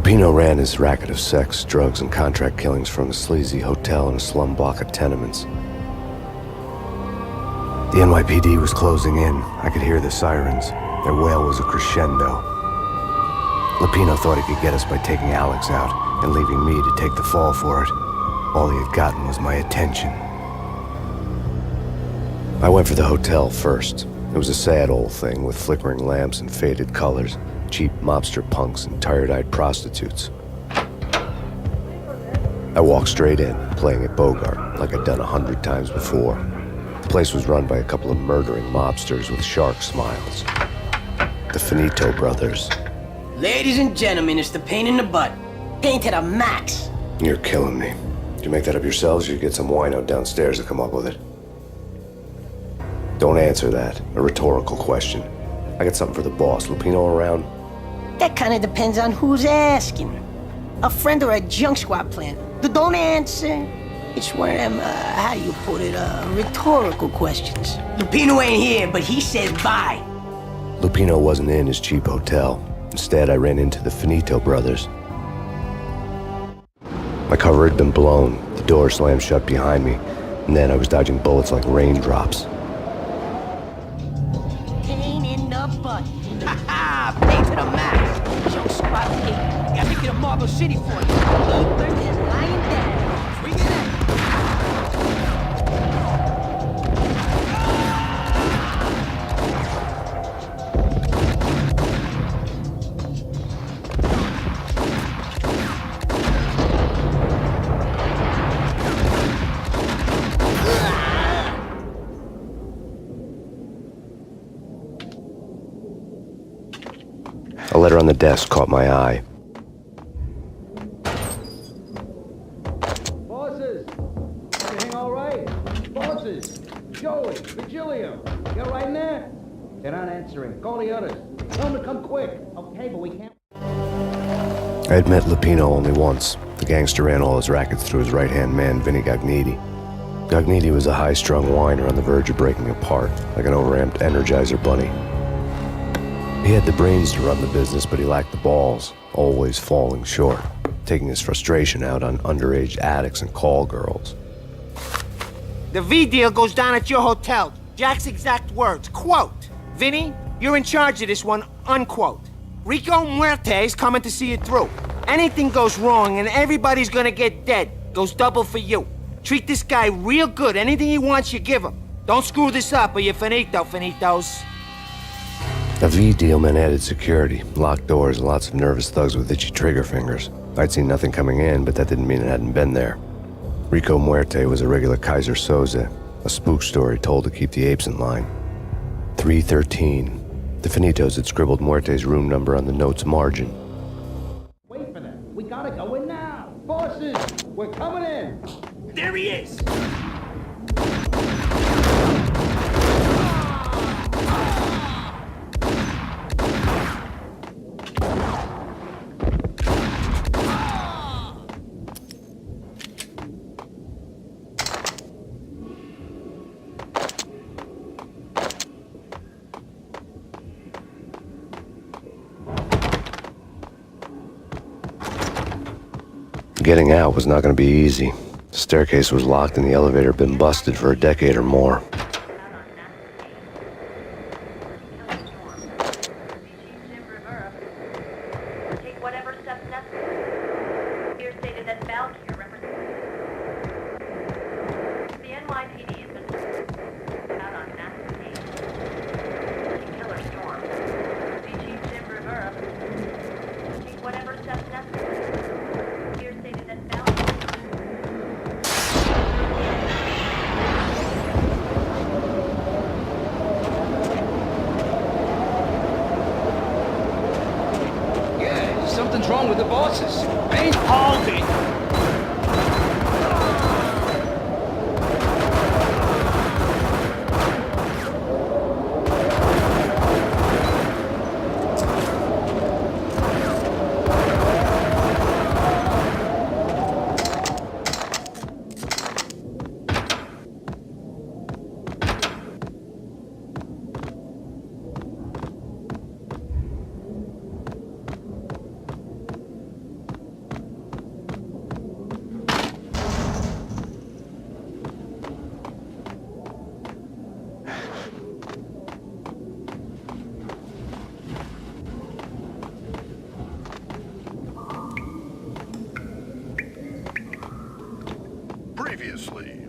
Lupino ran his racket of sex, drugs, and contract killings from a sleazy hotel in a slum block of tenements. The NYPD was closing in. I could hear the sirens. Their wail was a crescendo. Lupino thought he could get us by taking Alex out and leaving me to take the fall for it. All he had gotten was my attention. I went for the hotel first. It was a sad old thing with flickering lamps and faded colors, cheap mobster punks and tired-eyed prostitutes. I walked straight in, playing at Bogart like I'd done 100 times before. The place was run by a couple of murdering mobsters with shark smiles. The Finito brothers. Ladies and gentlemen, it's the Payne in the butt. Payne to the max. You're killing me. Did you make that up yourselves, or you get some wino downstairs to come up with it? Don't answer that. A rhetorical question. I got something for the boss. Lupino around? That kind of depends on who's asking. A friend or a junk squad plan. Don't answer. It's one of them, how do you put it, rhetorical questions. Lupino ain't here, but he says bye. Lupino wasn't in his cheap hotel. Instead, I ran into the Finito brothers. My cover had been blown. The door slammed shut behind me, and then I was dodging bullets like raindrops. Payne in the butt. Ha ha! Payne to the max. Junk squad gate. Gotta make it a Marble City for you. Keeper is lying down. Bring it in. A letter on the desk caught my eye. Bosses! Everything all right? Bosses! Joey! Virgilio! You all right in there? They're not answering. Call the others. Tell them to come quick. Okay, but we can't... I had met Lupino only once. The gangster ran all his rackets through his right-hand man, Vinny Gagniti. Gagniti was a high-strung whiner on the verge of breaking apart, like an overamped Energizer bunny. He had the brains to run the business, but he lacked the balls, always falling short, taking his frustration out on underage addicts and call girls. The V deal goes down at your hotel. Jack's exact words, quote, "Vinny, you're in charge of this one," unquote. Rico Muerte's coming to see it through. Anything goes wrong and everybody's gonna get dead. Goes double for you. Treat this guy real good. Anything he wants, you give him. Don't screw this up or you're finito, finitos. A V deal meant added security, locked doors, and lots of nervous thugs with itchy trigger fingers. I'd seen nothing coming in, but that didn't mean it hadn't been there. Rico Muerte was a regular Kaiser Soze, a spook story told to keep the apes in line. 313. The Finitos had scribbled Muerte's room number on the note's margin. Wait for them. We gotta go in now. Bosses! We're coming in! There he is! Getting out was not going to be easy. The staircase was locked and the elevator had been busted for a decade or more. Something's wrong with the bosses. Payne, hold it!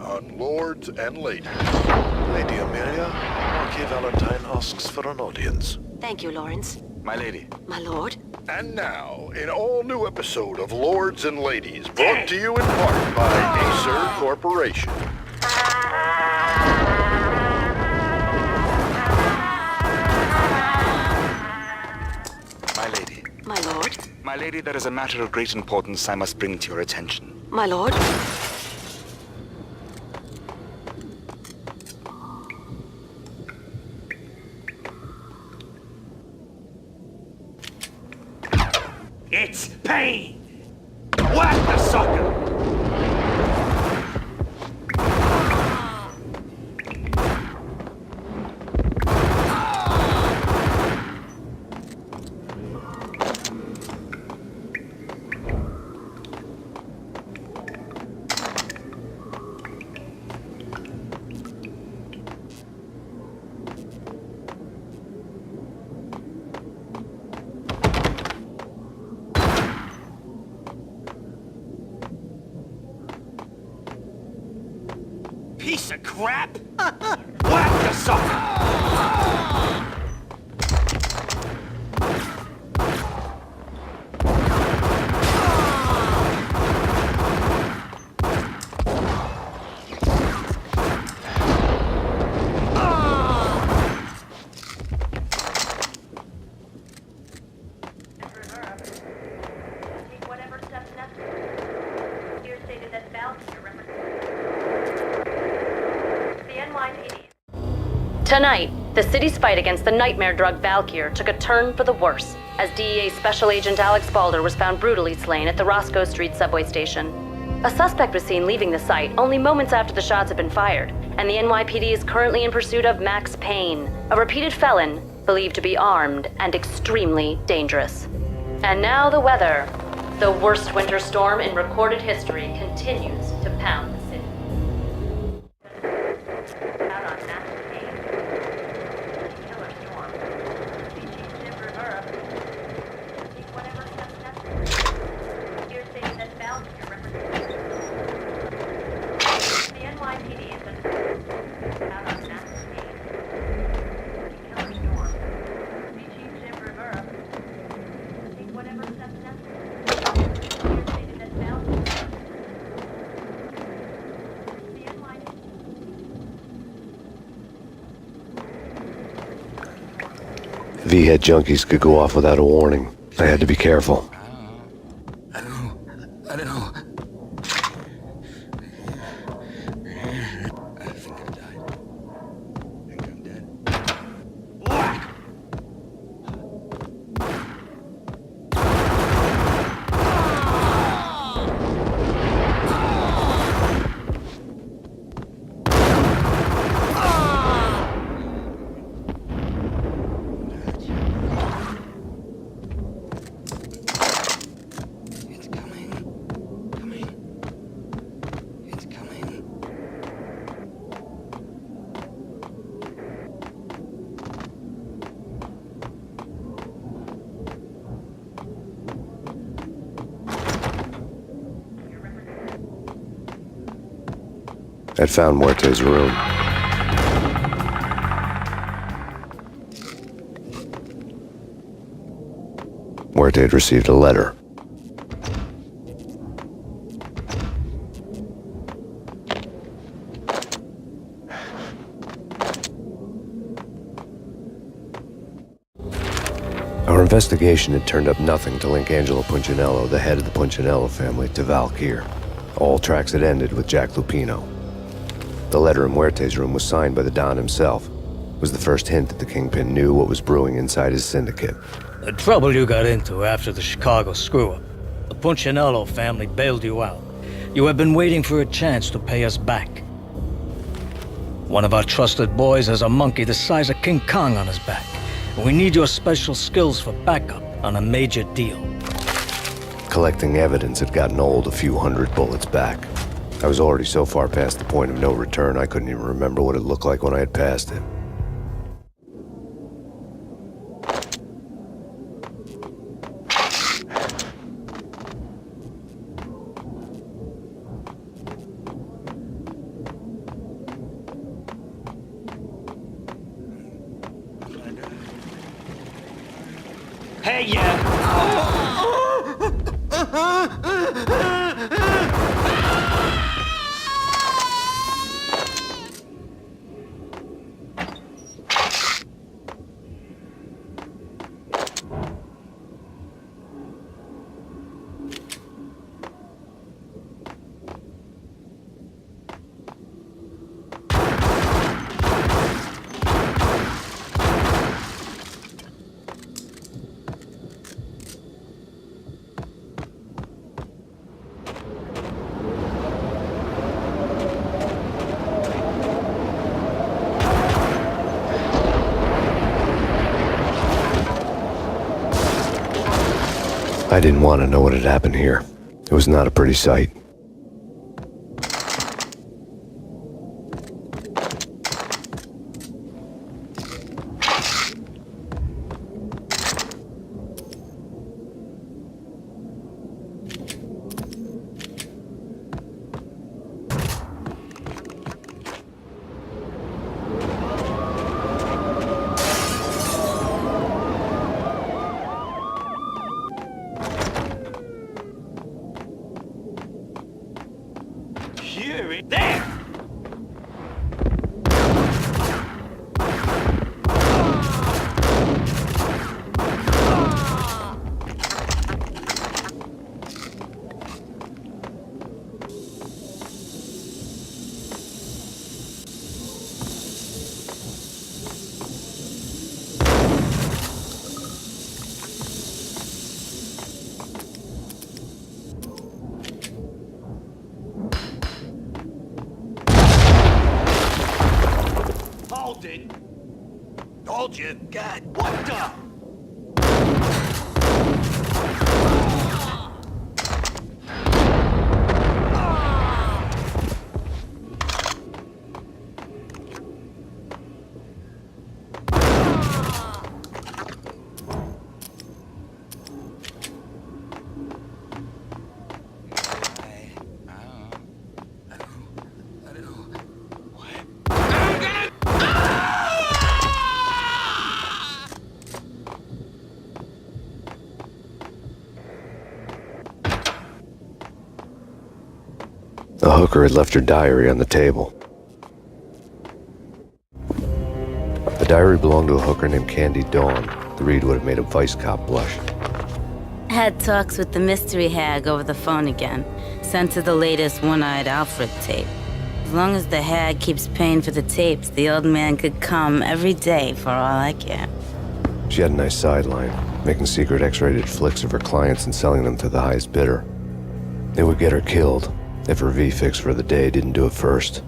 on Lords and Ladies. Lady Amelia, Marquis Valentine asks for an audience. Thank you, Lawrence. My lady. My lord. And now, an all-new episode of Lords and Ladies, brought to you in part by Acer Corporation. My lady. My lord. My lady, there is a matter of great importance I must bring to your attention. My lord. It's Payne! Whack the sucker! Piece of crap! Whack the sucker! Take whatever steps necessary. Here stated that Valkyrie represents the NYPD. Tonight, the city's fight against the nightmare drug Valkyr took a turn for the worse as DEA Special Agent Alex Balder was found brutally slain at the Roscoe Street subway station. A suspect was seen leaving the site only moments after the shots had been fired, and the NYPD is currently in pursuit of Max Payne, a repeated felon believed to be armed and extremely dangerous. And now the weather. The worst winter storm in recorded history continues to pound the city. Out on Max Payne. Killer storm. Species in reverb. Take whatever steps necessary. Here stated that Valkyrie represents the NYPD has been out on Max Payne. Killer storm. Species in reverb. Take whatever steps necessary. Here stated that Valkyrie the NYPD. V-head junkies could go off without a warning. I had to be careful. I don't know. I think I died. I think I'm dead. Whack! It's coming. It's coming. I'd found Muerte's room. Muerte had received a letter. Our investigation had turned up nothing to link Angelo Punchinello, the head of the Punchinello family, to Valkyr. All tracks had ended with Jack Lupino. The letter in Muerte's room was signed by the Don himself. It was the first hint that the Kingpin knew what was brewing inside his syndicate. The trouble you got into after the Chicago screw-up. The Punchinello family bailed you out. You have been waiting for a chance to pay us back. One of our trusted boys has a monkey the size of King Kong on his back. And we need your special skills for backup on a major deal. Collecting evidence had gotten old a few hundred bullets back. I was already so far past the point of no return, I couldn't even remember what it looked like when I had passed it. Hey, yeah. I didn't want to know what had happened here. It was not a pretty sight. There! Hold it! Told you. God, what the? The hooker had left her diary on the table. The diary belonged to a hooker named Candy Dawn. The read would have made a vice cop blush. Had talks with the mystery hag over the phone again. Sent her the latest One-Eyed Alfred tape. As long as the hag keeps paying for the tapes, the old man could come every day for all I care. She had a nice sideline, making secret X-rated flicks of her clients and selling them to the highest bidder. It would get her killed if her V-fix for the day didn't do it first.